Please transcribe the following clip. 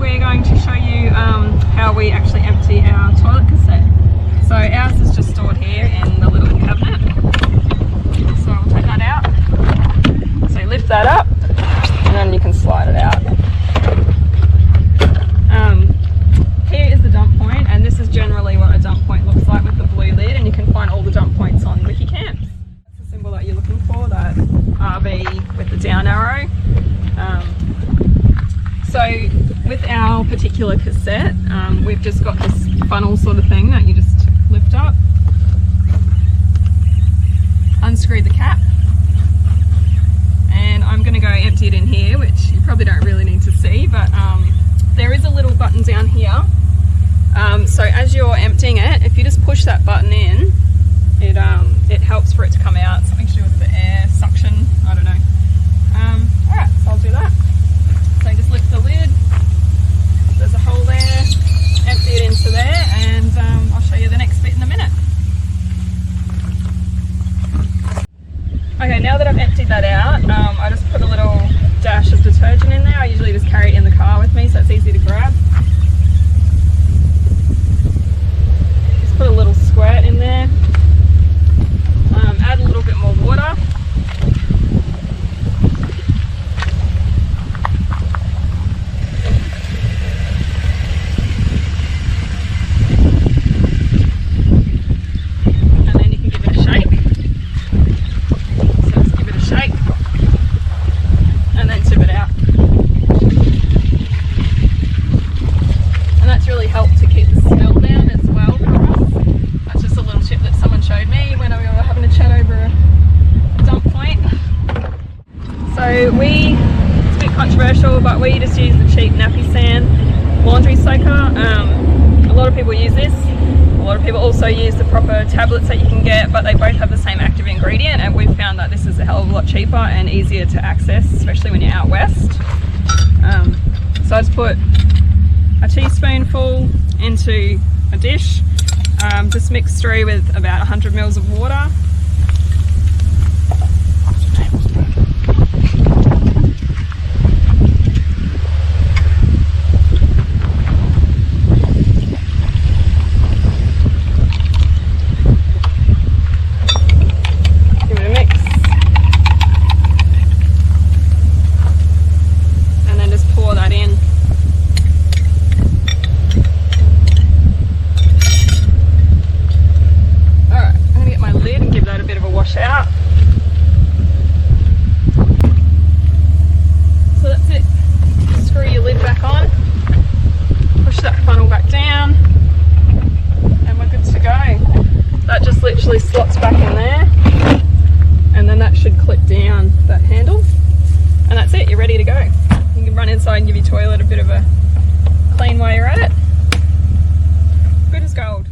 we're going to show you how we actually empty our toilet cassette. So ours is just stored here in the little cabinet. So I'll take that out. So you lift that up and then you can slide it out. Here is the dump point, and this is generally what a dump point looks like with the blue lid, and you can find all the dump points on Wiki Camps. That's the symbol that you're looking for, that RB with the down arrow. So with our particular cassette, we've just got this funnel sort of thing that you just lift up, unscrew the cap, and I'm going to go empty it in here, which you probably don't really need to see, but there is a little button down here. So as you're emptying it, if you just push that button in, it helps for it to come out. Something to do with the air suction, I don't know. Alright, so I'll do that. So just lift the lid, there's a hole there, empty it into there, and I'll show you the next bit in a minute. Okay, now that I've emptied that out, I just put a little dash of detergent in there. I usually just carry it in the car with me so it's easy to grab. Just put a little squirt in there. Add a little bit more water. It's a bit controversial, but we just use the cheap nappy sand laundry soaker. A lot of people use this. A lot of people also use the proper tablets that you can get, but they both have the same active ingredient, and we've found that this is a hell of a lot cheaper and easier to access, especially when you're out west. So I just put a teaspoonful into a dish, just mix through with about 100 mils of water. Out. So that's it. Screw your lid back on, push that funnel back down, and we're good to go. That just literally slots back in there, and then that should clip down that handle, and that's it, you're ready to go. You can run inside and give your toilet a bit of a clean while you're at it. Good as gold.